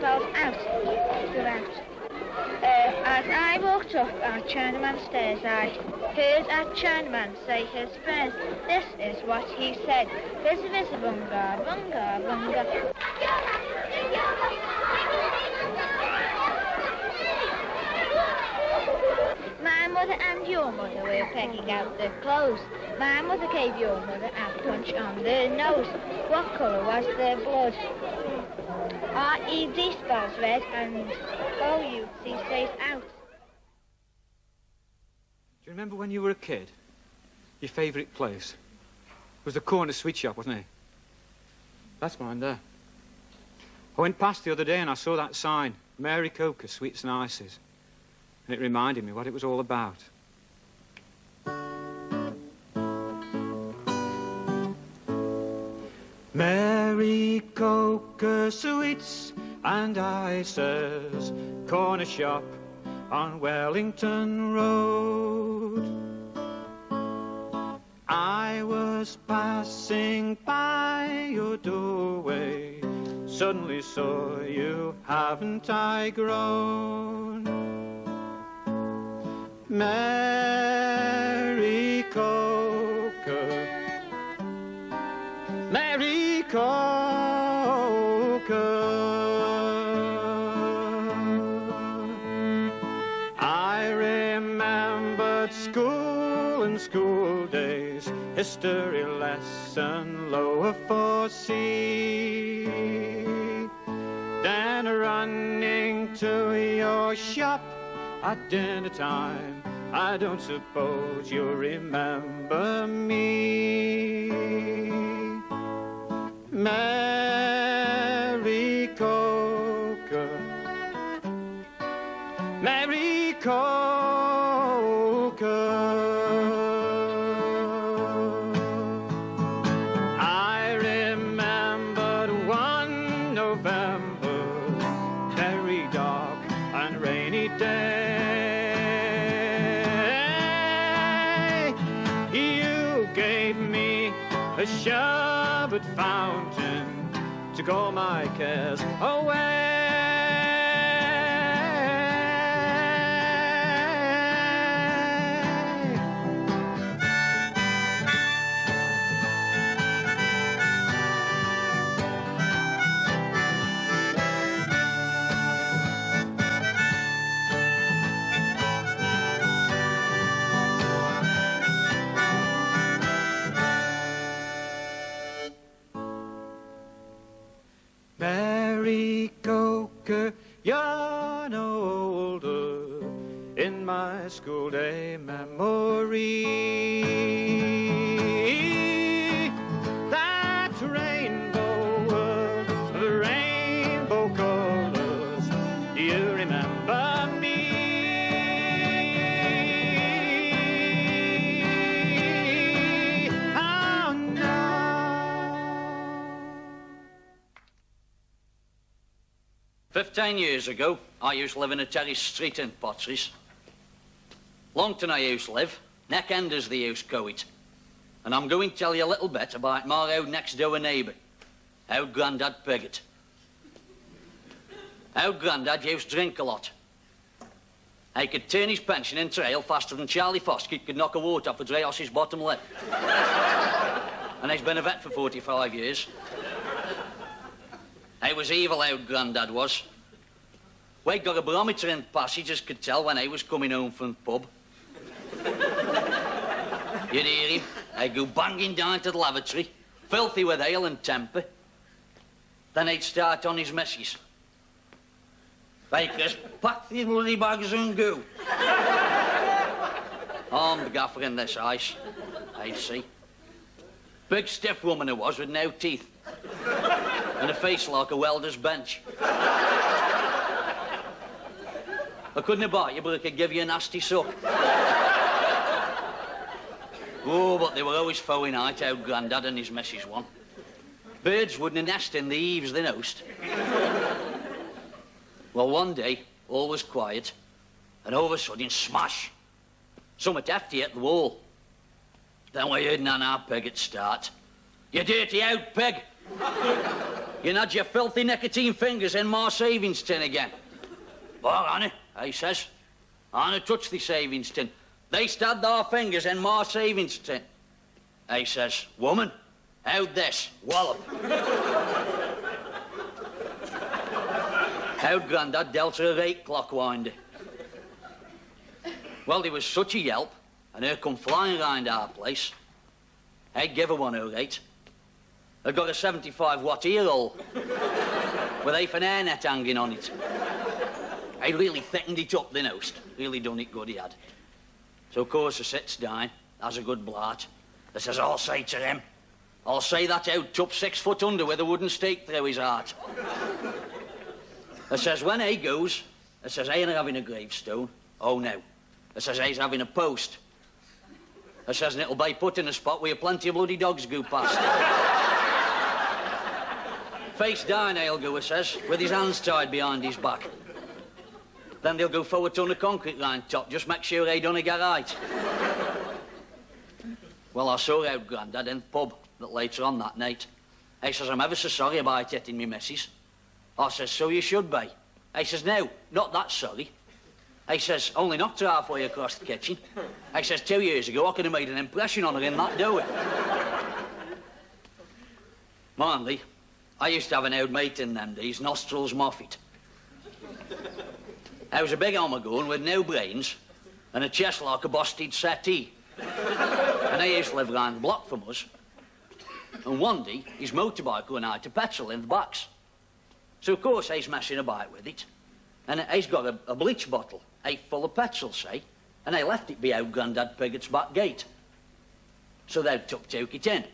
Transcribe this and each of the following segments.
themselves out. As I walked up our Chinaman stairs, I heard our Chinaman say his friends. This is what he said. Vis-a-vis bunga, bunga, bunga. My mother and your mother were pegging out their clothes. My mother gave your mother a punch on the nose. What colour was their blood? R-E-D spells red and O-U-C says out. Do you remember when you were a kid? Your favourite place was the corner sweet shop, wasn't it? That's mine there. I went past the other day and I saw that sign, Mary Coker, Sweets and Ices. And it reminded me what it was all about. Mary Coker, Sweets and Ices, corner shop on Wellington Road. I was passing by your doorway, suddenly saw you, haven't I grown? Mary Coker, Mary Coker. I remembered school and school days, history lesson, lower 4C. Then running to your shop at dinner time, I don't suppose you remember me. Mary Coker, Mary Coker. I remembered one November, very dark and rainy day. You gave me a sherbet fountain to call my cares away. Mary Coker, you're no older in my school day memory. That rainbow world of rainbow colors, do you remember me? Oh no. 15 years ago, I used to live in a terrace street in Potteries. Longton I used to live, Neck End as they used to call it. And I'm going to tell you a little bit about my old next door neighbour, old Grandad Pigot. Old Grandad used to drink a lot. He could turn his pension into ale faster than Charlie Foskett could knock a wart off a dray horse's bottom lip. And he's been a vet for 45 years. He was evil, old Grandad was. We'd got a barometer in the passage as could tell when he was coming home from the pub. You'd hear him. He'd go banging down to the lavatory, filthy with ale and temper. Then he'd start on his messes. Like this, pack the bloody bags and go. I'm the gaffer in this ice, I'd see. Big stiff woman it was with no teeth. And a face like a welder's bench. I couldn't have bought you, but I could give you a nasty suck. Oh, but they were always foeing out, old Grandad and his missus one. Birds wouldn't nest in the eaves, they knowst. Well, one day, all was quiet, and all of a sudden, smash! Something hefty hit the wall. Then we heard Nana Pigot start. You dirty old pig! You had your filthy nicotine fingers in my savings tin again. Well, Annie, he says. Anna touched the savings tin. They stabbed their fingers in my savings tin. He says, woman, how'd this? Wallop. How'd Grandad dealt her 8 o'clock winder? Well, there was such a yelp, and her come flying round our place. I'd give her one her 8. I got a 75-watt ear hole with half an hairnet hanging on it. I really thickened it up, the nost. Really done it good, he had. So, of course, I sits down, has a good blart. I says, I'll say to him, I'll say that out top 6 foot under with a wooden stake through his heart. I says, when he goes, I says, I ain't having a gravestone. Oh, no. I says, he's having a post. I says, and it'll be put in a spot where plenty of bloody dogs go past. Face down, he'll go, I says, with his hands tied behind his back. Then they'll go forward to the concrete line top, just make sure they don't get right. Well, I saw out Grandad in the pub that later on that night. He says, I'm ever so sorry about hitting me missus. I says, so you should be. He says, no, not that sorry. He says, only knocked her halfway across the kitchen. He says, 2 years ago, I could have made an impression on her in that dough. Mind thee, I used to have an old mate in them days, Nostrils Moffat. I was a big homagoon with no brains and a chest like a busted settee. And he used to live round the block from us. And one day, his motorbike ran out of petrol in the box. So, of course, he's messing about with it. And he's got a bleach bottle, full of petrol, say, and he left it behind Grandad Pigot's back gate. So they took it in.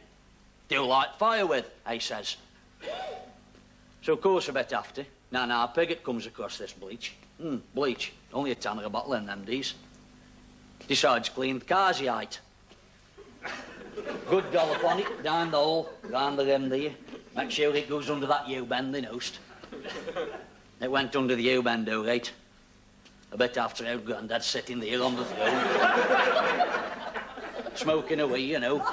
Do light fire with, he says. So, of course, a bit after, now Pigot comes across this bleach. Bleach, only a tanner a bottle in them days. Decides to clean the cars he ate. Good dollop on it, down the hole, round the rim there. Make sure it goes under that U-bend, the nost. It went under the U-bend, all right. A bit after our Grandad sitting there on the throne. Smoking away, you know.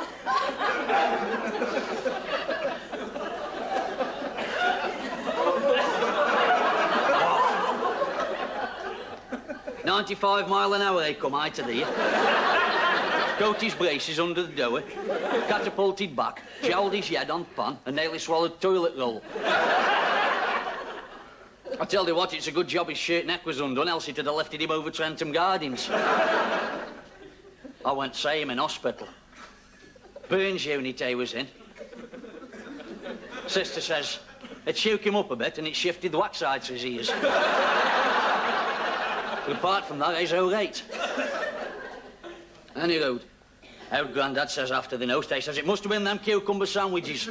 95 mile an hour they come out of there. Got his braces under the door, catapulted back, jowled his head on the pan, and nearly swallowed toilet roll. I tell you what, it's a good job his shirt neck was undone, else it would have lifted him over Trentham Gardens. I went to see him in hospital. Burns unit he was in. Sister says, it shook him up a bit and it shifted the wax out to his ears. But apart from that, he's all right. Anyway, our Grandad says after the nost, he says, it must have been them cucumber sandwiches.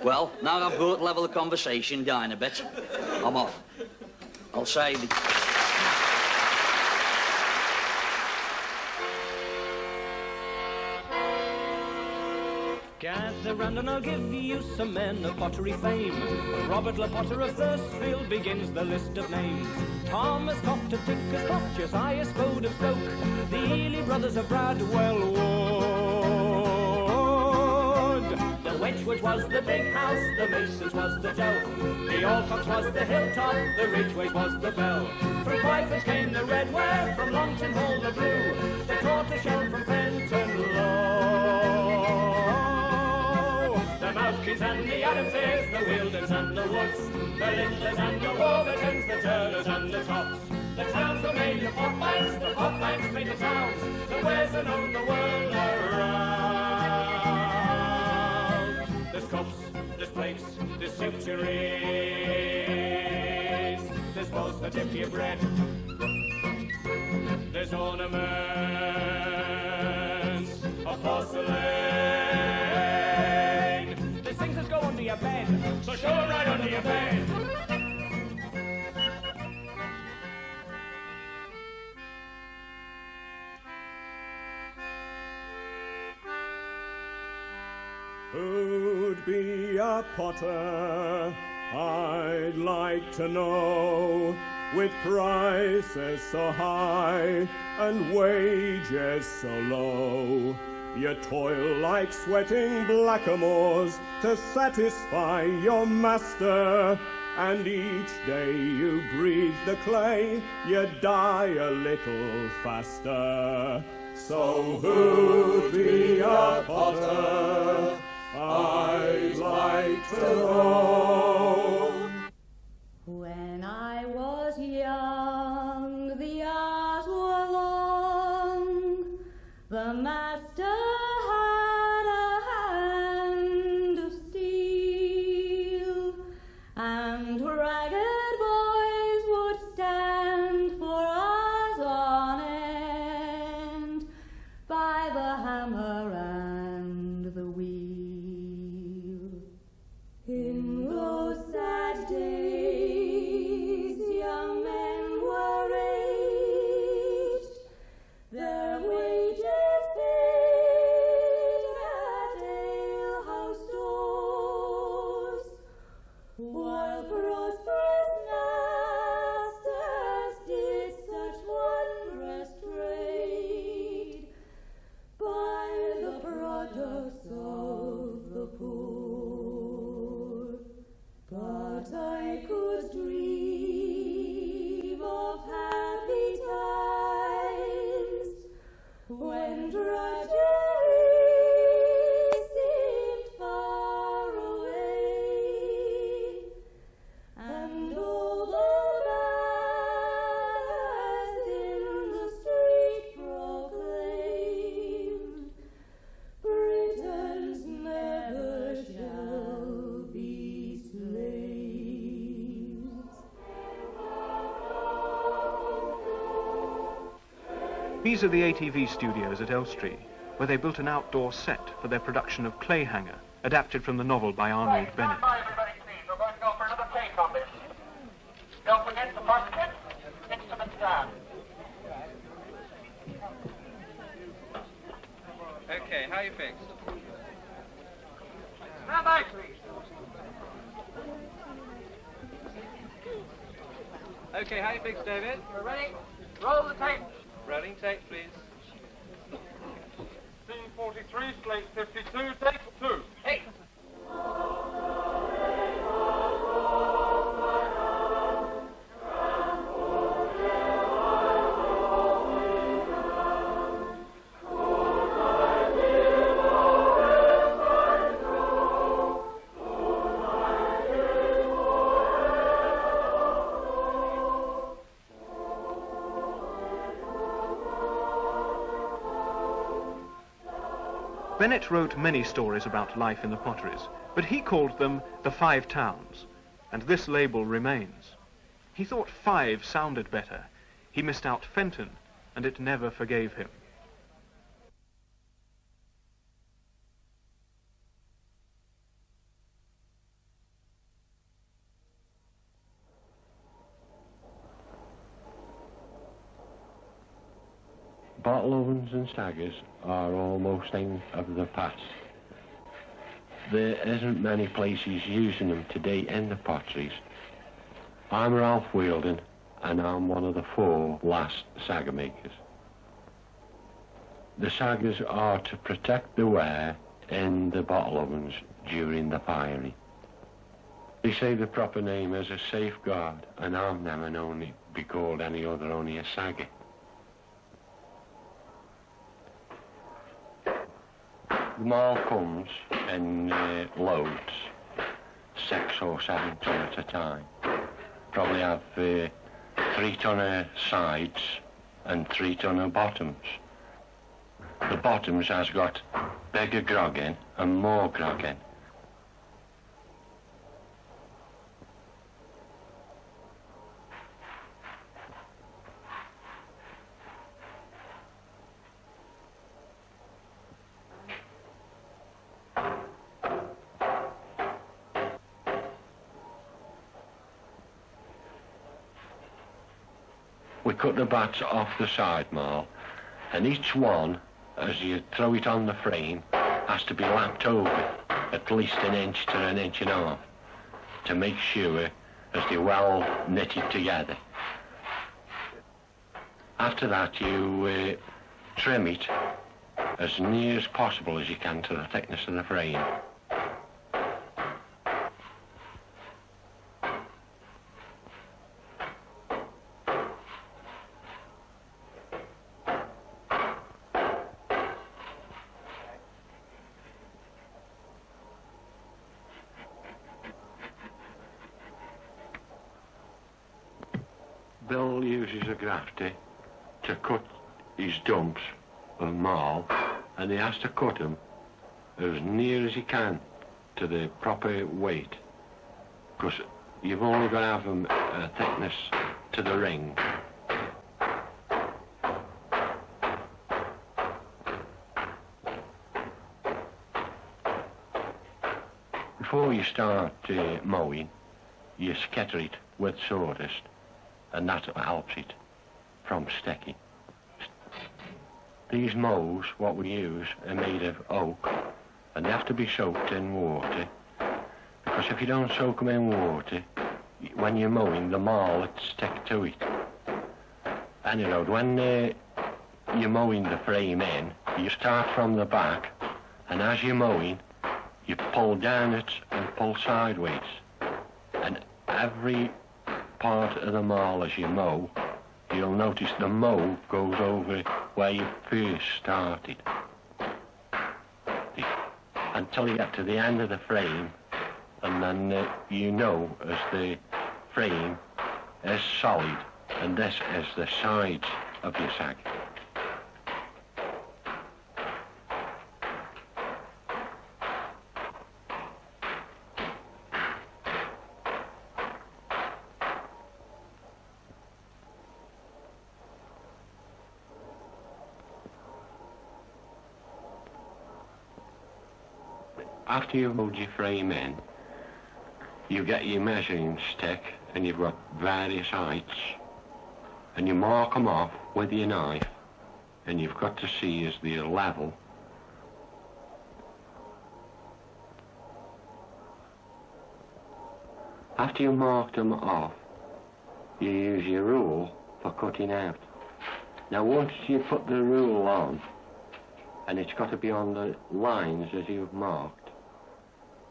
Well, now I've brought the level of conversation down a bit, I'm off. I'll say the... Gather round and I'll give you some men of pottery fame. Robert Le Potter of Thursfield begins the list of names. Thomas Coft of Tinker's Clough, Josiah Spode of Stoke, the Ely brothers of Bradwell Wood. The Wedgwood was the big house, the Masons was the dough, the Alcocks was the hilltop, the Ridgeways was the bell. From Pfeiffer's came the red ware, from Longton Hall the blue, the tortoiseshell from Fenton Low. The Malkins and the Adamses, the Wildens and the Woods, the Lindlers and the Warburtons, the Turners and the Tops. The towns were made of pot banks, the pot banks made the towns, the wares and on the world around. There's cups, there's plates, there's suturies, there's bowls that dip your bread, there's ornaments of porcelain, there's things that go under your bed, so show 'em right under your bed. Who'd be a potter, I'd like to know, with prices so high and wages so low. You toil like sweating blackamoors to satisfy your master, and each day you breathe the clay, you die a little faster. So who'd be a potter? I'd like to know. When I was young, the hours were long. The master had a hand of steel, and ragged boys would stand for hours on end by the hammer and the wheel. In those sad days, young men were aged, their wages paid at alehouse doors, while prosperous masters did such wondrous trade by the products of the poor. But I could dream of happy times when drudgery seemed far away, and all the banners in the street proclaimed, Britons never shall be slaves. These are the ATV studios at Elstree, where they built an outdoor set for their production of Clayhanger, adapted from the novel by Arnold Bennett. Bye, everybody, please. We're going to go for another take on this. Don't forget the basket, instrument stand. Okay, how you fixed? Stand by, please. Okay, how you fixed, David? We're ready. Roll the tape. Rolling tape, please. Scene 43, slate 52, take 2. Hey. Bennett wrote many stories about life in the Potteries, but he called them the Five Towns, and this label remains. He thought five sounded better. He missed out Fenton, and it never forgave him. Bottle ovens and saggers are almost things of the past. There isn't many places using them today in the Potteries. I'm Ralph Wheeldon, and I'm one of the 4 last sagger makers. The saggers are to protect the ware in the bottle ovens during the firing. They say the proper name is a safeguard, and I'm never known to be called any other, only a sagger. The mall comes in loads, 6 or 7 ton at a time. Probably have 3 ton of sides and 3 ton of bottoms. The bottoms has got bigger grog in and more grog in. We cut the bats off the side marl, and each one, as you throw it on the frame, has to be lapped over at least 1 inch to 1.5 inches to make sure as they're well knitted together. After that, you trim it as near as possible as you can to the thickness of the frame. Bill uses a grafter to cut his dumps of marl, and he has to cut them as near as he can to the proper weight, because you've only got to have them a thickness to the ring. Before you start mowing, you scatter it with sawdust, and that helps it from sticking. These mows, what we use, are made of oak, and they have to be soaked in water, because if you don't soak them in water, when you're mowing, the marl would stick to it. Anyhow, when you're mowing the frame in, you start from the back, and as you're mowing, you pull down it and pull sideways, and every part of the marl as you mow, you'll notice the mow goes over where you first started, until you get to the end of the frame, and then you know as the frame is solid, and this is the sides of your sag. After you've moved your frame in, you get your measuring stick, and you've got various heights, and you mark them off with your knife, and you've got to see as they're level. After you mark them off, you use your rule for cutting out. Now once you put the rule on, and it's got to be on the lines as you've marked,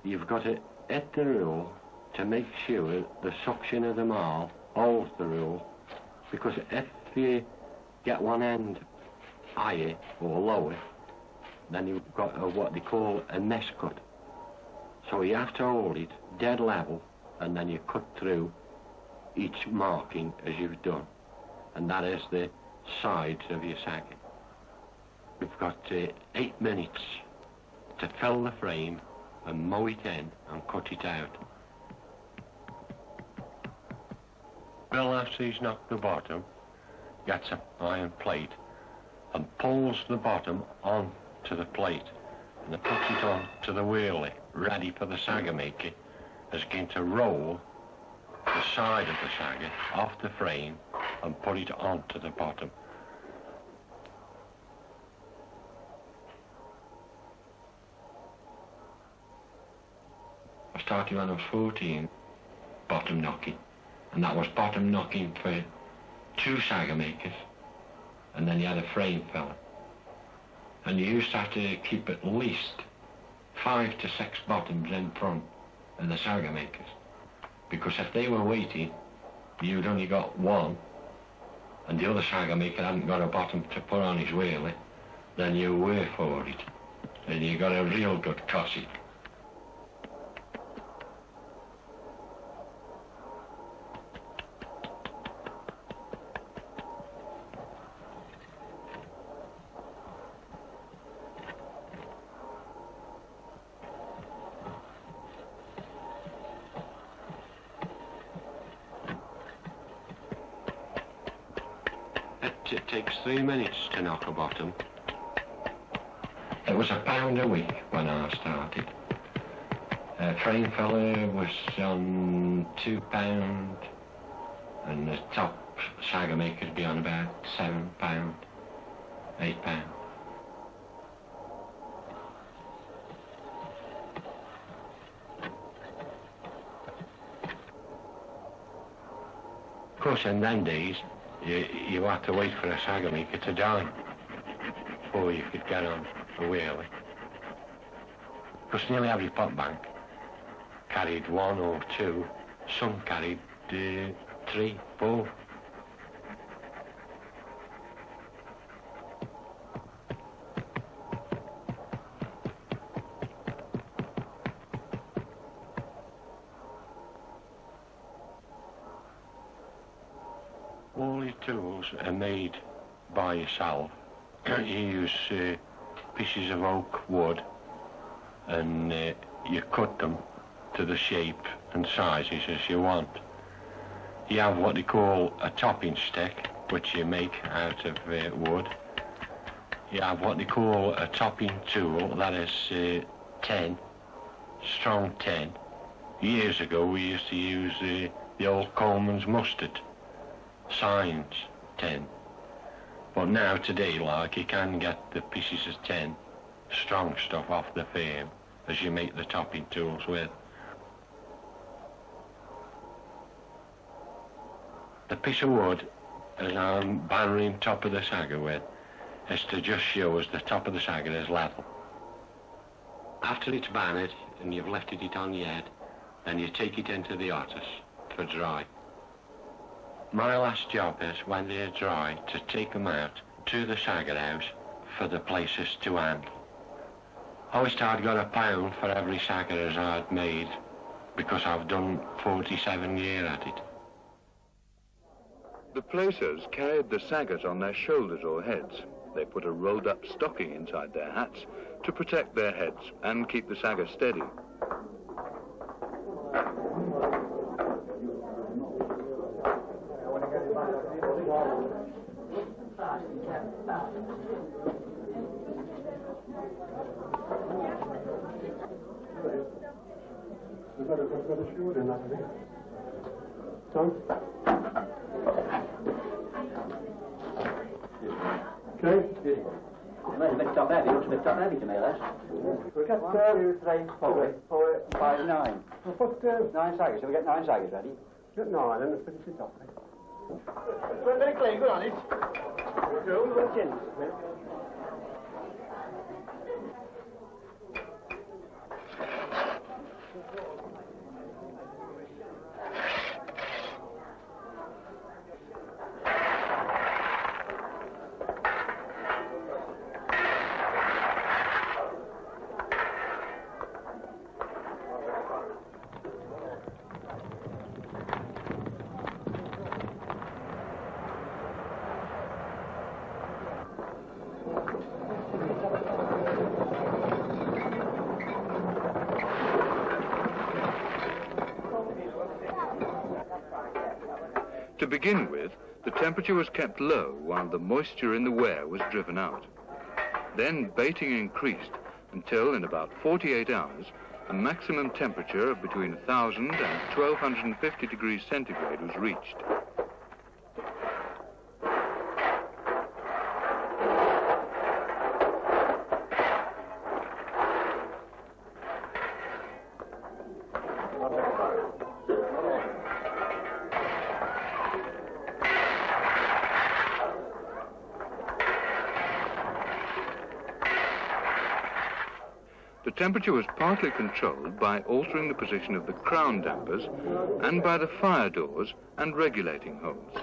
you've got to hit the rule to make sure the suction of the marl holds the rule, because if you get one end higher or lower, then you've got what they call a miscut. So you have to hold it dead level, and then you cut through each marking as you've done, and that is the sides of your sagging. We've got 8 minutes to fill the frame and mow it in and cut it out. Bill, after he's knocked the bottom, gets an iron plate and pulls the bottom onto the plate, and then puts it on to the wheelie, ready for the sagger maker, is going to roll the side of the sagger off the frame and put it onto the bottom. I started when I was 14, bottom knocking, and that was bottom knocking for 2 sagger makers, and then you had a frame fella. And you used to have to keep at least 5 to 6 bottoms in front of the sagger makers, because if they were waiting, you'd only got one, and the other sagger maker hadn't got a bottom to put on his wheelie, then you were for it, and you got a real good cossie. It takes 3 minutes to knock a bottom. It was £1 a week when I started. Frame fella was on £2, and the top sagger makers be on about £7, £8. Of course, in them days, you had to wait for a sagger maker to die. before you could get on a wheelie. Because nearly every pot bank carried one or two, some carried 3, 4. All your tools are made by yourself. You use pieces of oak wood and you cut them to the shape and sizes as you want. You have what they call a topping stick, which you make out of wood. You have what they call a topping tool, that is 10, strong 10. Years ago we used to use the old Coleman's mustard, signs 10. But now today, like, you can get the pieces of 10 strong stuff off the frame as you make the topping tools with. The piece of wood as I'm bannering top of the sagger with is to just show us the top of the sagger is level. After it's bannered and you've lifted it on your head, then you take it into the otters for dry. My last job is, when they're dry, to take them out to the sagger house for the places to handle. I wished I'd got £1 for every sagger as I'd made, because I've done 47 years at it. The placers carried the saggers on their shoulders or heads. They put a rolled-up stocking inside their hats to protect their heads and keep the sagger steady. Okay. Well, a bit top heavy. Looks a bit top heavy to me, Les. We get 2, 3, 4, 5, 9. We'll put 9 saggers. So we get 9 saggers ready. Get 9 and let's put it top. Very clean, good on it. What's in? To begin with, the temperature was kept low while the moisture in the ware was driven out. Then baiting increased until, in about 48 hours, a maximum temperature of between 1,000 and 1,250 degrees centigrade was reached. The temperature was partly controlled by altering the position of the crown dampers and by the fire doors and regulating holes.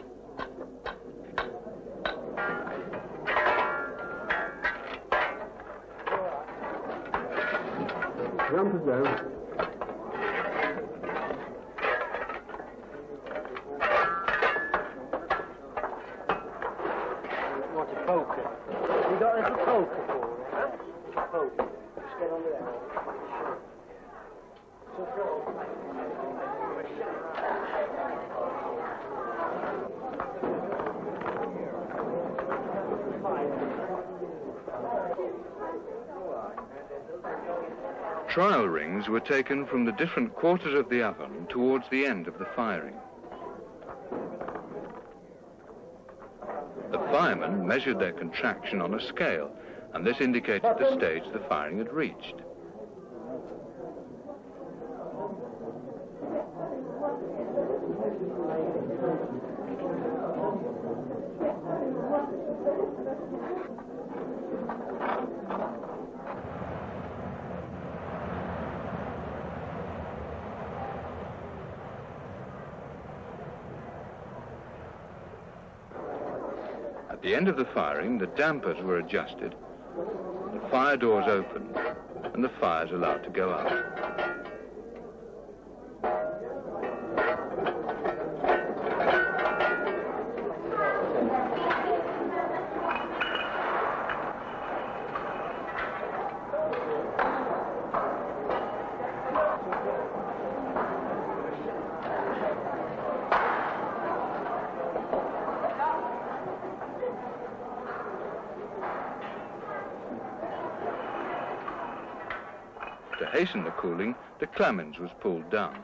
Dampers down. Want a poker? You got a little poker for it, huh? Poker. Just get on with that. Trial rings were taken from the different quarters of the oven towards the end of the firing. The firemen measured their contraction on a scale, and this indicated the stage the firing had reached. At the end of the firing, the dampers were adjusted, the fire doors opened, and the fires allowed to go out. To hasten the cooling, the clamens was pulled down.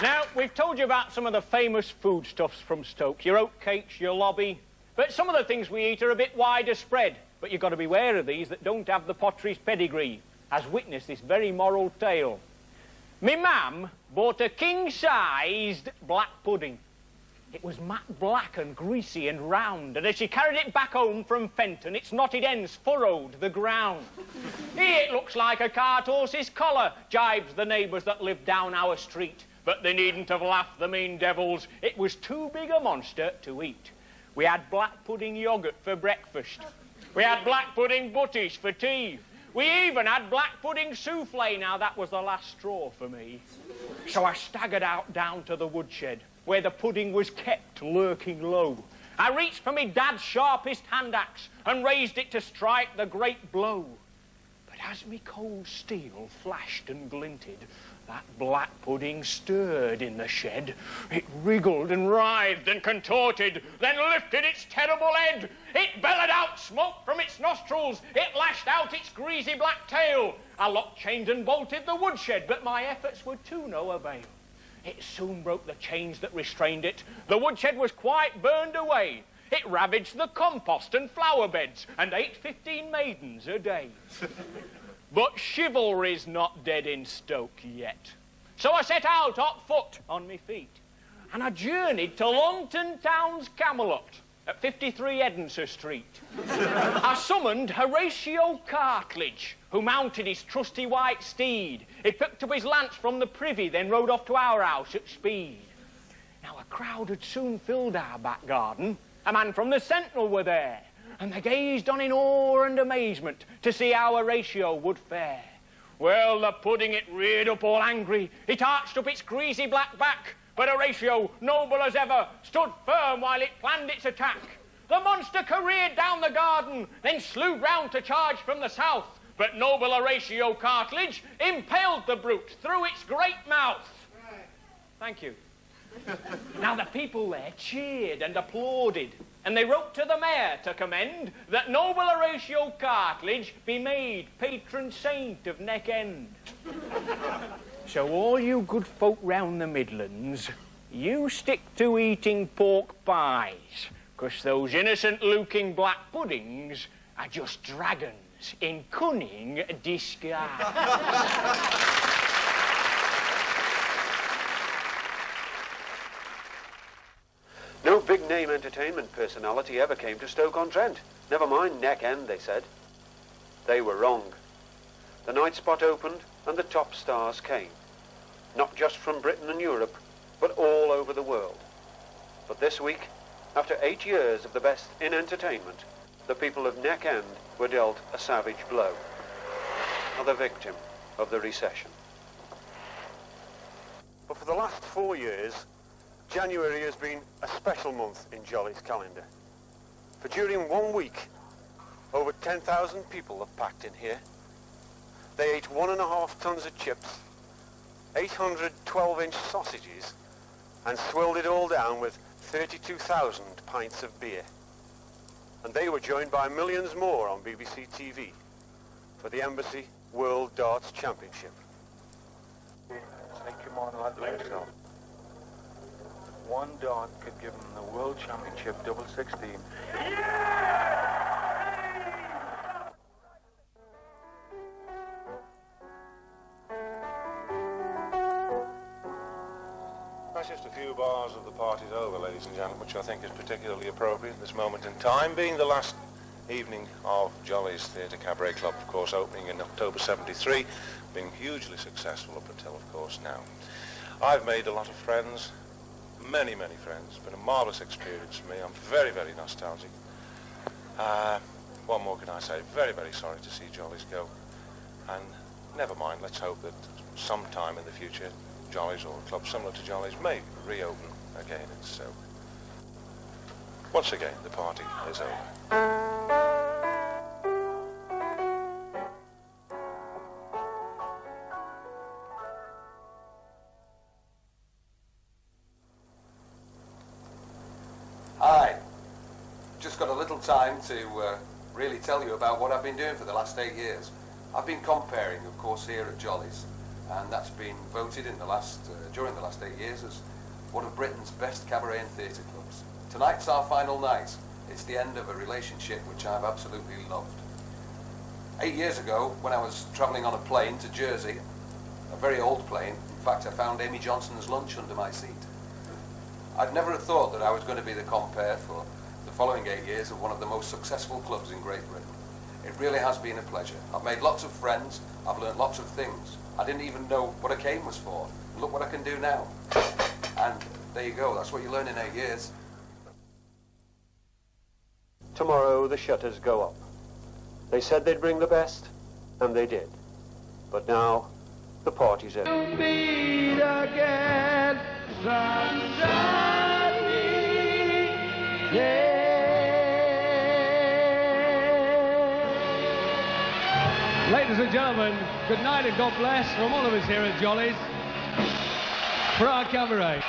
Now, we've told you about some of the famous foodstuffs from Stoke, your oat cakes, your lobby, but some of the things we eat are a bit wider spread. But you've got to beware of these that don't have the Potteries pedigree, as witness this very moral tale. Me mam bought a king-sized black pudding. It was matte black and greasy and round, and as she carried it back home from Fenton, its knotted ends furrowed the ground. It looks like a cart horse's collar, jibes the neighbours that live down our street. But they needn't have laughed, the mean devils. It was too big a monster to eat. We had black pudding yoghurt for breakfast. We had black pudding butties for tea. We even had black pudding souffle. Now, that was the last straw for me. So I staggered out down to the woodshed, where the pudding was kept lurking low. I reached for me dad's sharpest hand axe and raised it to strike the great blow. But as me cold steel flashed and glinted, that black pudding stirred in the shed. It wriggled and writhed and contorted, then lifted its terrible head. It bellowed out smoke from its nostrils. It lashed out its greasy black tail. I locked, chained and bolted the woodshed, but my efforts were to no avail. It soon broke the chains that restrained it. The woodshed was quite burned away. It ravaged the compost and flower beds and ate 15 maidens a day. But chivalry's not dead in Stoke yet. So I set out hot foot on me feet, and I journeyed to Longton Town's Camelot at 53 Edinburgh Street. I summoned Horatio Cartledge, who mounted his trusty white steed. He picked up his lance from the privy, then rode off to our house at speed. Now a crowd had soon filled our back garden. A man from the Sentinel were there, and they gazed on in awe and amazement to see how Horatio would fare. Well, the pudding, it reared up all angry. It arched up its greasy black back. But Horatio, noble as ever, stood firm while it planned its attack. The monster careered down the garden, then slewed round to charge from the south. But noble Horatio Cartledge impaled the brute through its great mouth. Right. Thank you. Now the people there cheered and applauded, and they wrote to the mayor to commend that noble Horatio Cartledge be made patron saint of Neck End. So all you good folk round the Midlands, you stick to eating pork pies, 'cause those innocent-looking black puddings are just dragons in cunning disguise. No big-name entertainment personality ever came to Stoke-on-Trent. Never mind Neck End, they said. They were wrong. The night spot opened and the top stars came. Not just from Britain and Europe, but all over the world. But this week, after 8 years of the best in entertainment, the people of Neck End were dealt a savage blow. Another victim of the recession. But for the last 4 years, January has been a special month in Jolly's calendar. For during 1 week, over 10,000 people have packed in here. They ate 1.5 tons of chips, 800 12-inch sausages, and swilled it all down with 32,000 pints of beer. And they were joined by millions more on BBC TV for the Embassy World Darts Championship. Take him on like yourself. One dart could give him the World Championship double 16. over, ladies and gentlemen, which I think is particularly appropriate at this moment in time, being the last evening of Jolly's Theatre Cabaret Club, of course, opening in October '73, being hugely successful up until, of course, now. I've made a lot of friends, many, many friends. It's been a marvellous experience for me. I'm very, very nostalgic. What more can I say? Very, very sorry to see Jolly's go. And never mind, let's hope that sometime in the future, Jolly's or a club similar to Jolly's may reopen again. And so, once again, the party is over. Hi. Just got a little time to really tell you about what I've been doing for the last 8 years. I've been comparing, of course, here at Jolly's, and that's been voted in the last during the last 8 years as one of Britain's best cabaret and theatre clubs. Tonight's our final night. It's the end of a relationship which I've absolutely loved. 8 years ago, when I was travelling on a plane to Jersey, a very old plane, in fact I found Amy Johnson's lunch under my seat. I'd never have thought that I was going to be the compere for the following 8 years of one of the most successful clubs in Great Britain. It really has been a pleasure. I've made lots of friends, I've learnt lots of things. I didn't even know what a cane was for. Look what I can do now. And there you go, that's what you learn in 8 years. Tomorrow the shutters go up. They said they'd bring the best, and they did. But now, the party's over. Meet again some sunny day. Ladies and gentlemen, good night and God bless from all of us here at Jolly's for our cabaret.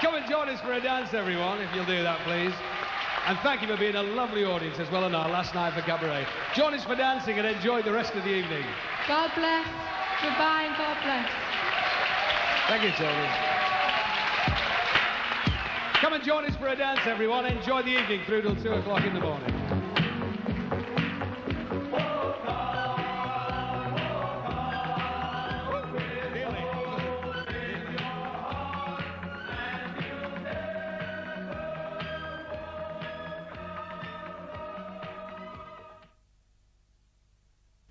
Come and join us for a dance, everyone, if you'll do that, please. And thank you for being a lovely audience as well on our last night for cabaret. Join us for dancing and enjoy the rest of the evening. God bless. Goodbye and God bless. Thank you, Tony. Come and join us for a dance, everyone. Enjoy the evening through till 2 o'clock in the morning.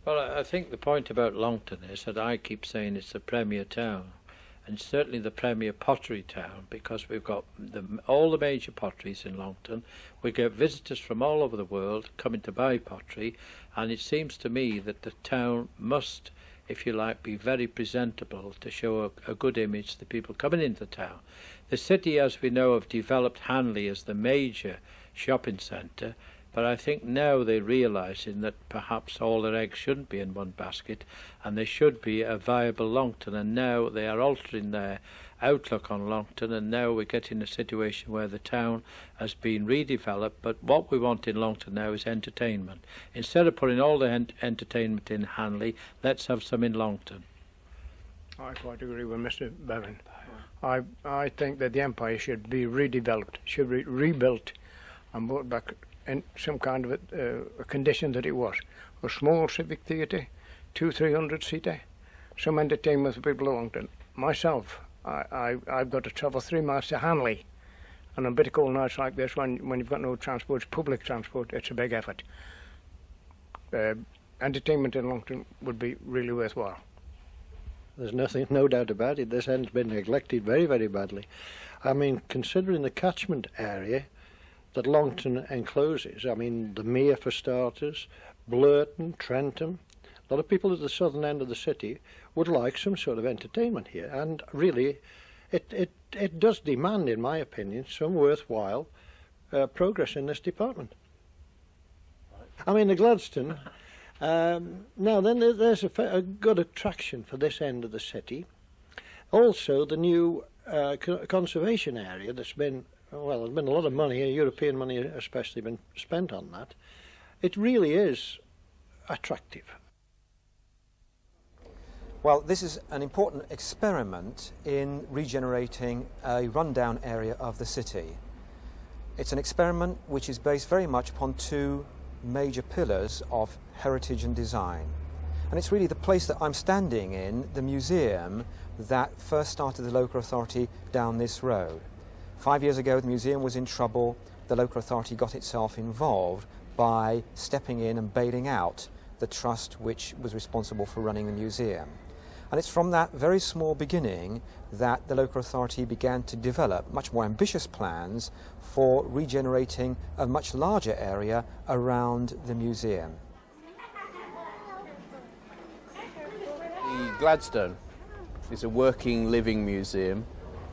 Well, I think the point about Longton is that I keep saying it's the premier town, and certainly the premier pottery town, because we've got all the major potteries in Longton. We get visitors from all over the world coming to buy pottery, and it seems to me that the town must, if you like, be very presentable to show a good image to the people coming into town. The city, as we know, have developed Hanley as the major shopping centre, but I think now they're realising that perhaps all their eggs shouldn't be in one basket and there should be a viable Longton, and now they are altering their outlook on Longton, and now we're getting a situation where the town has been redeveloped, but what we want in Longton now is entertainment. Instead of putting all the entertainment in Hanley, let's have some in Longton. I quite agree with Mr. Bevan. I think that the Empire should be redeveloped, should be rebuilt and brought back in some kind of a condition that it was. A small civic theatre, 200-300 seater, some entertainment for people of Longton. Myself, I've got to travel 3 miles to Hanley, and on bitter cold nights like this, when you've got no transport, public transport, it's a big effort. Entertainment in Longton would be really worthwhile. There's no doubt about it. This end's been neglected very, very badly. I mean, considering the catchment area that Longton encloses, I mean, the Mere for starters, Blurton, Trentham, a lot of people at the southern end of the city would like some sort of entertainment here, and really it does demand, in my opinion, some worthwhile progress in this department. I mean, the Gladstone, now then there's a good attraction for this end of the city. Also the new conservation area that's been, well, there's been a lot of money, European money especially, been spent on that. It really is attractive. Well, this is an important experiment in regenerating a rundown area of the city. It's an experiment which is based very much upon 2 major pillars of heritage and design. And it's really the place that I'm standing in, the museum, that first started the local authority down this road. 5 years ago, the museum was in trouble. The local authority got itself involved by stepping in and bailing out the trust which was responsible for running the museum. And it's from that very small beginning that the local authority began to develop much more ambitious plans for regenerating a much larger area around the museum. The Gladstone is a working, living museum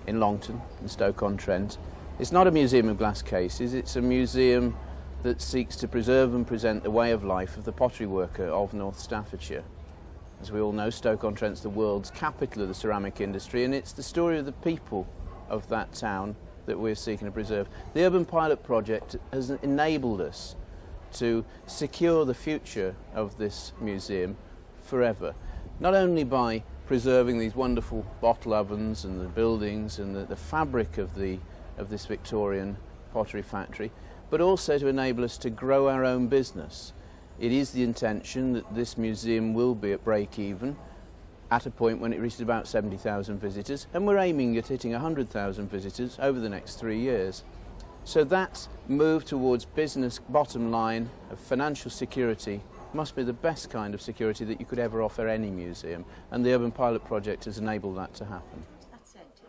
in Longton, in Stoke-on-Trent. It's not a museum of glass cases, it's a museum that seeks to preserve and present the way of life of the pottery worker of North Staffordshire. As we all know, Stoke-on-Trent's the world's capital of the ceramic industry, and it's the story of the people of that town that we're seeking to preserve. The Urban Pilot Project has enabled us to secure the future of this museum forever, not only by preserving these wonderful bottle ovens and the buildings and the fabric of this Victorian pottery factory, but also to enable us to grow our own business. It is the intention that this museum will be at break-even at a point when it reaches about 70,000 visitors, and we're aiming at hitting 100,000 visitors over the next 3 years. So that move towards business bottom line of financial security must be the best kind of security that you could ever offer any museum, and the Urban Pilot Project has enabled that to happen. That's it.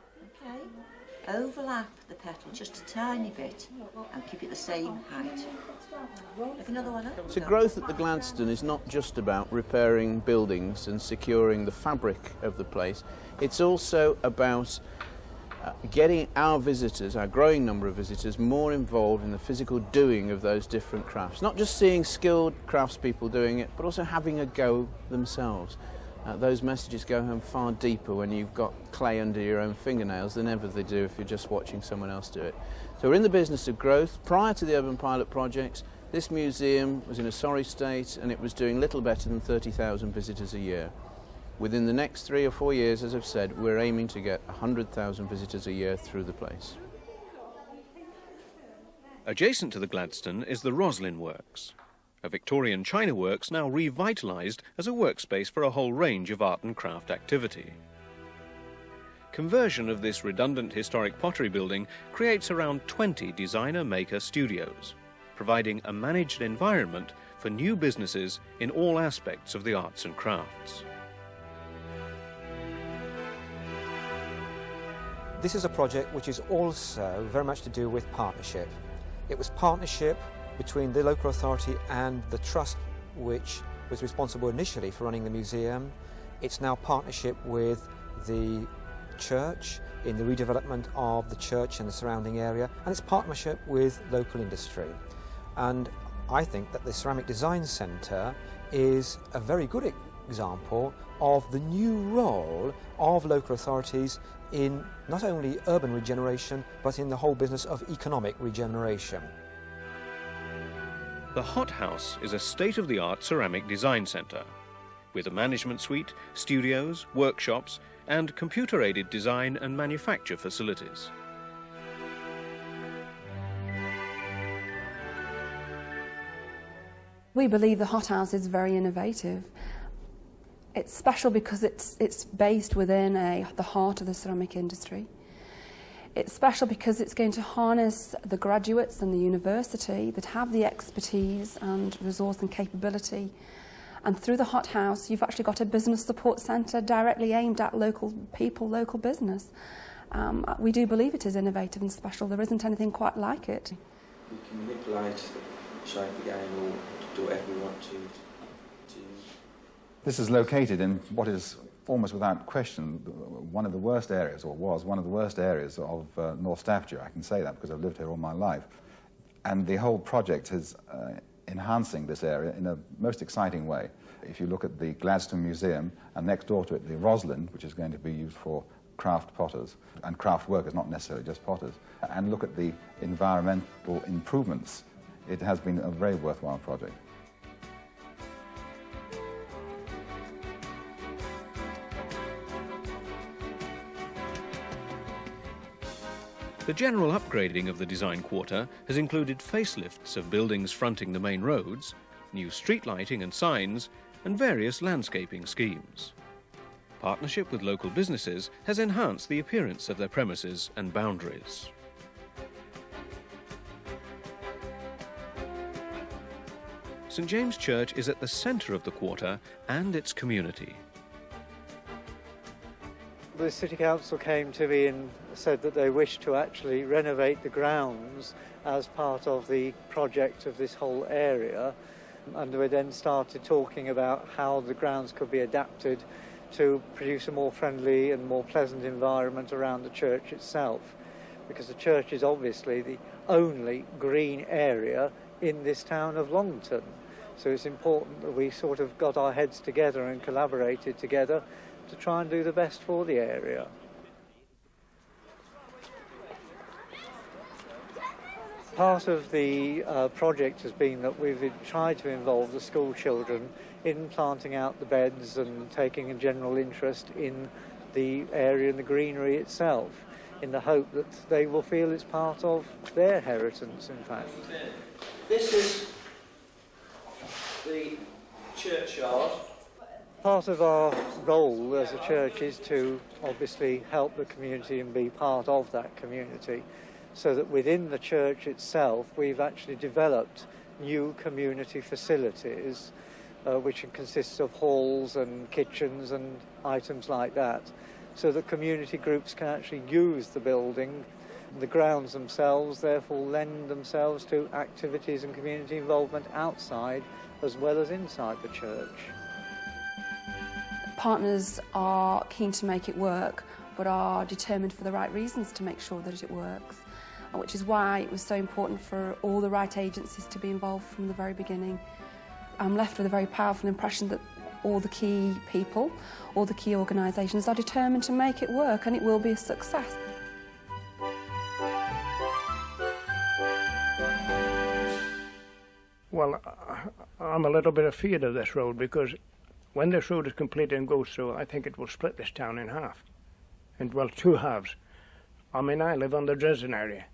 Okay. Overlap the petal just a tiny bit and keep it the same height. Have another one up. So growth at the Gladstone is not just about repairing buildings and securing the fabric of the place. It's also about getting our visitors, our growing number of visitors, more involved in the physical doing of those different crafts. Not just seeing skilled craftspeople doing it, but also having a go themselves. Those messages go home far deeper when you've got clay under your own fingernails than ever they do if you're just watching someone else do it. So we're in the business of growth. Prior to the Urban Pilot Project, this museum was in a sorry state and it was doing little better than 30,000 visitors a year. Within the next 3 or 4 years, as I've said, we're aiming to get 100,000 visitors a year through the place. Adjacent to the Gladstone is the Roslin Works, a Victorian china works now revitalised as a workspace for a whole range of art and craft activity. Conversion of this redundant historic pottery building creates around 20 designer-maker studios, providing a managed environment for new businesses in all aspects of the arts and crafts. This is a project which is also very much to do with partnership. It was partnership between the local authority and the trust which was responsible initially for running the museum. It's now partnership with the church in the redevelopment of the church and the surrounding area, and it's partnership with local industry. And I think that the Ceramic Design Centre is a very good example of the new role of local authorities in not only urban regeneration, but in the whole business of economic regeneration. The Hot House is a state-of-the-art ceramic design centre, with a management suite, studios, workshops, and computer-aided design and manufacture facilities. We believe the Hot House is very innovative. It's special because it's based within the heart of the ceramic industry. It's special because it's going to harness the graduates and the university that have the expertise and resource and capability. And through the Hot House, you've actually got a business support centre directly aimed at local people, local business. We do believe it is innovative and special. There isn't anything quite like it. We can manipulate the shape again or do whatever we want to. This is located in what is almost without question one of the worst areas, or was one of the worst areas of North Staffordshire. I can say that because I've lived here all my life. And the whole project is enhancing this area in a most exciting way. If you look at the Gladstone Museum, and next door to it the Roslin, which is going to be used for craft potters and craft workers, not necessarily just potters, and look at the environmental improvements, it has been a very worthwhile project. The general upgrading of the design quarter has included facelifts of buildings fronting the main roads, new street lighting and signs, and various landscaping schemes. Partnership with local businesses has enhanced the appearance of their premises and boundaries. St James Church is at the centre of the quarter and its community. The City Council came to me and said that they wished to actually renovate the grounds as part of the project of this whole area, and we then started talking about how the grounds could be adapted to produce a more friendly and more pleasant environment around the church itself, because the church is obviously the only green area in this town of Longton. So it's important that we sort of got our heads together and collaborated together to try and do the best for the area. Part of the project has been that we've tried to involve the school children in planting out the beds and taking a general interest in the area and the greenery itself, in the hope that they will feel it's part of their inheritance, in fact. This is the churchyard. Part of our role as a church is to obviously help the community and be part of that community, so that within the church itself we've actually developed new community facilities which consists of halls and kitchens and items like that, so that community groups can actually use the building. The grounds themselves therefore lend themselves to activities and community involvement outside as well as inside the church. Partners are keen to make it work, but are determined for the right reasons to make sure that it works, which is why it was so important for all the right agencies to be involved from the very beginning. I'm left with a very powerful impression that all the key people, all the key organisations are determined to make it work, and it will be a success. Well, I'm a little bit afeard of this road, because when this road is completed and goes through, I think it will split this town in half. And, well, two halves. I mean, I live on the Dresden area.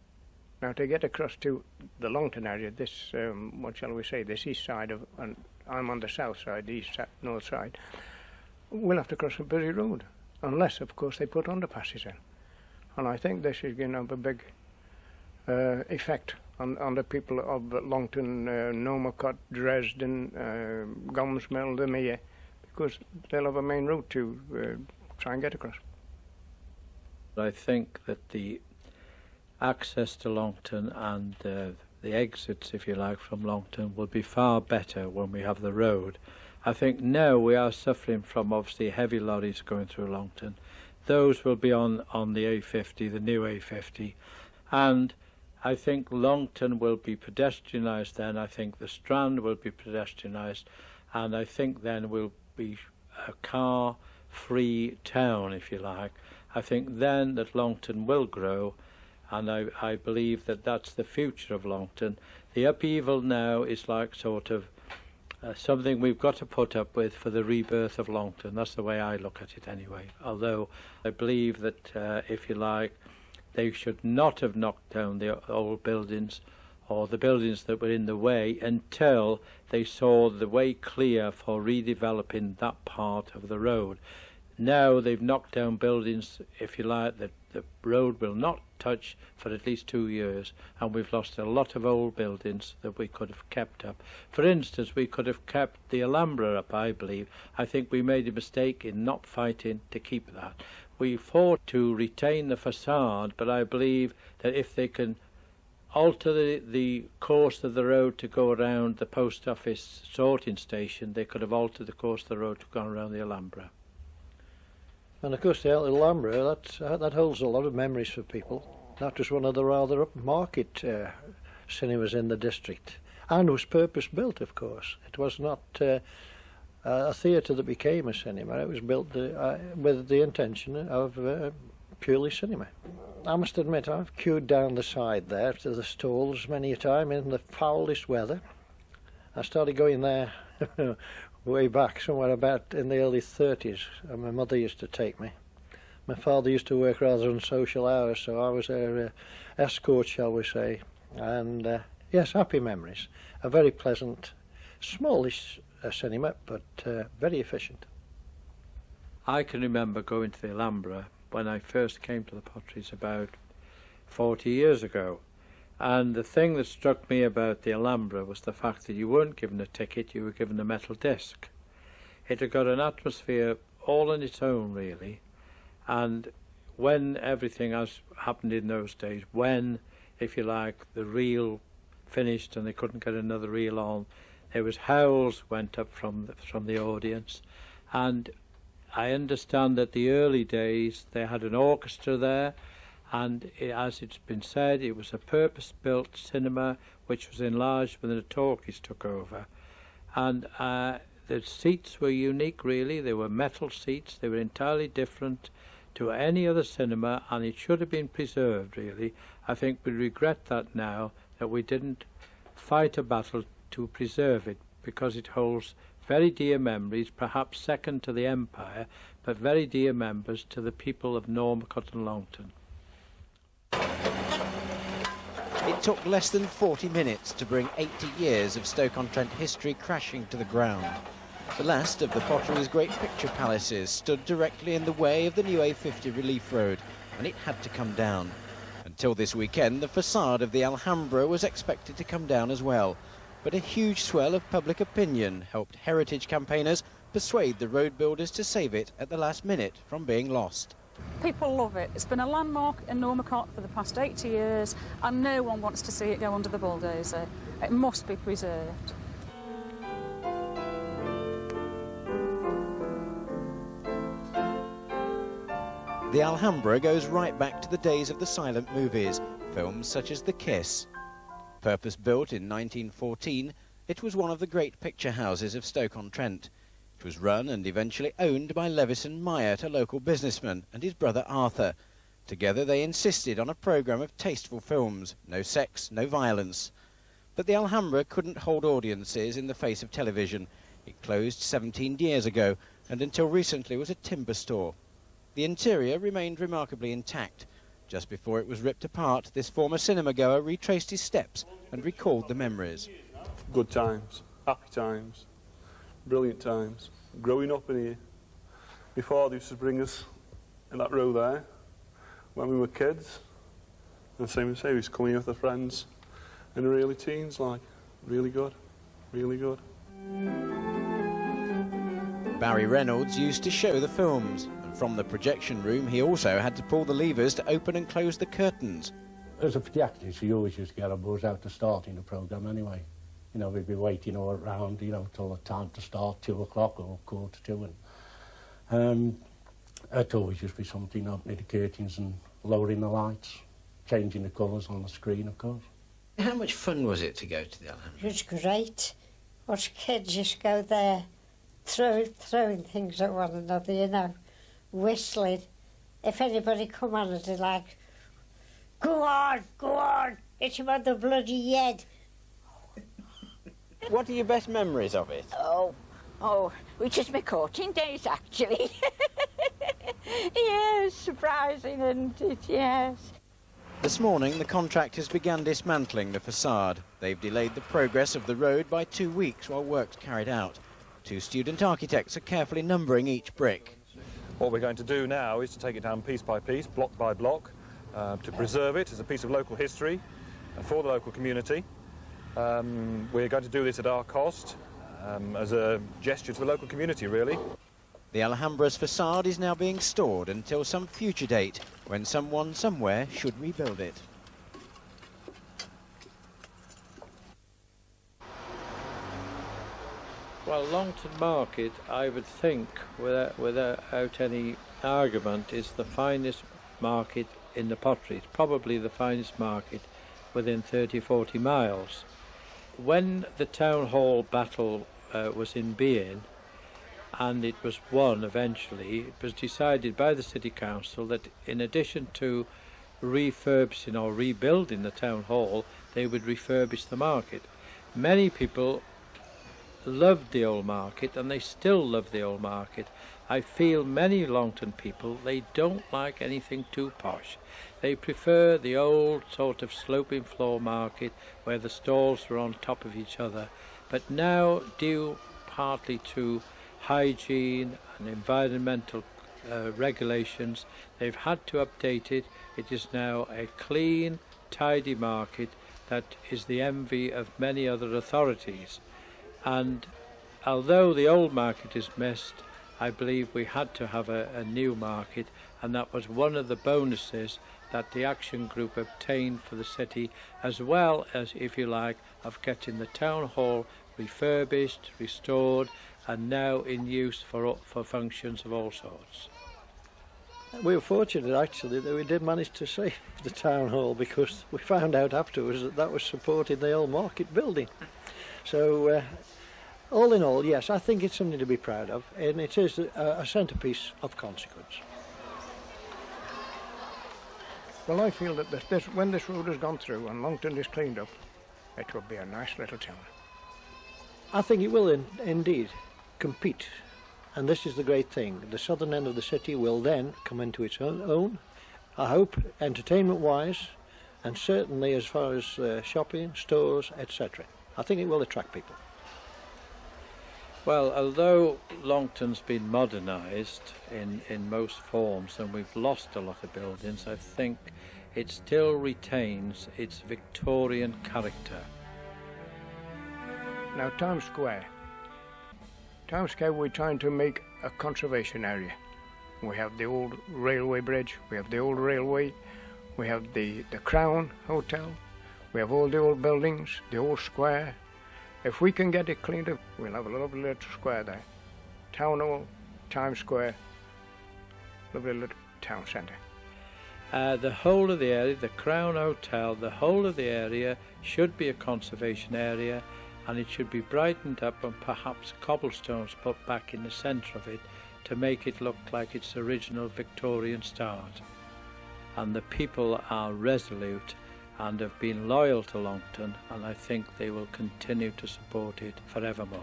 Now, to get across to the Longton area, this, what shall we say, this east side of, and I'm on the south side, the north side, we'll have to cross a busy road, unless, of course, they put underpasses in. And I think this is going to have a big effect on the people of Longton, Normacote, Dresden, Gumsmill, the Mere, because they'll have a main route to try and get across. I think that the access to Longton and the exits, if you like, from Longton will be far better when we have the road. I think now we are suffering from obviously heavy lorries going through Longton. Those will be on the A50, the new A50, and I think Longton will be pedestrianised then. I think the Strand will be pedestrianised, and I think then we'll be a car-free town, if you like. I think then that Longton will grow, and I believe that that's the future of Longton. The upheaval now is like sort of something we've got to put up with for the rebirth of Longton. That's the way I look at it anyway, although I believe that, if you like, they should not have knocked down the old buildings or the buildings that were in the way until they saw the way clear for redeveloping that part of the road. Now they've knocked down buildings, if you like, that the road will not touch for at least 2 years, and we've lost a lot of old buildings that we could have kept up. For instance, we could have kept the Alhambra up, I believe. I think we made a mistake in not fighting to keep that. We fought to retain the facade, but I believe that if they can alter the course of the road to go around the post office sorting station, they could have altered the course of the road to go around the Alhambra. And of course the Alhambra, that holds a lot of memories for people. That was one of the rather upmarket cinemas in the district, and was purpose-built, of course. It was not a theatre that became a cinema. It was built with the intention of purely cinema. I must admit, I've queued down the side there to the stalls many a time in the foulest weather. I started going there way back, somewhere about in the early 30s, and my mother used to take me. My father used to work rather unsocial hours, so I was her escort, shall we say. And yes, happy memories. A very pleasant Smallish cinema, but very efficient. I can remember going to the Alhambra when I first came to the Potteries about 40 years ago. And the thing that struck me about the Alhambra was the fact that you weren't given a ticket, you were given a metal disc. It had got an atmosphere all on its own, really. And when everything has happened in those days, when, if you like, the reel finished and they couldn't get another reel on, there was howls went up from the audience. And I understand that the early days they had an orchestra there, and as it's been said, it was a purpose-built cinema which was enlarged when the talkies took over. And the seats were unique, really. They were metal seats. They were entirely different to any other cinema, and it should have been preserved, really. I think we regret that now, that we didn't fight a battle to preserve it, because it holds very dear memories, perhaps second to the Empire, but very dear memories to the people of Heathcote and Longton. It took less than 40 minutes to bring 80 years of Stoke-on-Trent history crashing to the ground. The last of the Pottery's great picture palaces stood directly in the way of the new A50 relief road, and it had to come down. Until this weekend, the facade of the Alhambra was expected to come down as well. But a huge swell of public opinion helped heritage campaigners persuade the road builders to save it at the last minute from being lost. People love it. It's been a landmark in Heathcote for the past 80 years, and no one wants to see it go under the bulldozer. It must be preserved. The Alhambra goes right back to the days of the silent movies, films such as The Kiss. Purpose-built in 1914, it was one of the great picture houses of Stoke-on-Trent. It was run and eventually owned by Levison Myatt, a local businessman, and his brother Arthur. Together they insisted on a programme of tasteful films, no sex, no violence. But the Alhambra couldn't hold audiences in the face of television. It closed 17 years ago, and until recently was a timber store. The interior remained remarkably intact. Just before it was ripped apart, this former cinema-goer retraced his steps and recalled the memories. Good times, happy times, brilliant times. Growing up in here, my father used to bring us in that row there when we were kids. And same as say, he was coming here with our friends in the early teens, like, really good, really good. Barry Reynolds used to show the films. From the projection room, he also had to pull the levers to open and close the curtains. As a projectionist, you always used to get a buzz out to starting the programme anyway. You know, we'd be waiting all around, you know, till the time to start, 2 o'clock or 1:45. And it always used to be something, opening the curtains and lowering the lights, changing the colours on the screen, of course. How much fun was it to go to the Alhambra? It was great. Us kids used to go there, throwing things at one another, you know. Whistling. If anybody come on and they're like, go on, it's him on the bloody head. What are your best memories of it? Oh, which is my courting days, actually. Yes, surprising, isn't it? Yes. This morning, the contractors began dismantling the facade. They've delayed the progress of the road by 2 weeks while work's carried out. 2 student architects are carefully numbering each brick. What we're going to do now is to take it down piece by piece, block by block, to preserve it as a piece of local history for the local community. We're going to do this at our cost, as a gesture to the local community, really. The Alhambra's facade is now being stored until some future date, when someone somewhere should rebuild it. Well, Longton Market, I would think, without any argument, is the finest market in the Potteries, probably the finest market within 30-40 miles. When the town hall battle was in being, and it was won eventually, it was decided by the city council that in addition to refurbishing or rebuilding the town hall, they would refurbish the market. Many people loved the old market, and they still love the old market. I feel many Longton people, they don't like anything too posh. They prefer the old sort of sloping floor market where the stalls were on top of each other. But now, due partly to hygiene and environmental regulations, they've had to update it. It is now a clean, tidy market that is the envy of many other authorities. And although the old market is missed, I believe we had to have a new market, and that was one of the bonuses that the action group obtained for the city, as well as, if you like, of getting the town hall refurbished, restored, and now in use for functions of all sorts. We were fortunate actually that we did manage to save the town hall, because we found out afterwards that that was supporting the old market building. So all in all, yes, I think it's something to be proud of, and it is a centrepiece of consequence. Well, I feel that when this road has gone through and Longton is cleaned up, it will be a nice little town. I think it will indeed compete, and this is the great thing. The southern end of the city will then come into its own, I hope, entertainment-wise, and certainly as far as shopping, stores, etc. I think it will attract people. Well, although Longton's been modernised in most forms and we've lost a lot of buildings, I think it still retains its Victorian character. Now, Town Square. Town Square, we're trying to make a conservation area. We have the old railway bridge, we have the old railway, we have the Crown Hotel, we have all the old buildings, the old square. If we can get it cleaned up, we'll have a lovely little square there. Town Hall, Times Square, lovely little town centre. The whole of the area, the Crown Hotel, the whole of the area should be a conservation area, and it should be brightened up and perhaps cobblestones put back in the centre of it to make it look like its original Victorian start. And the people are resolute and have been loyal to Longton, and I think they will continue to support it forevermore.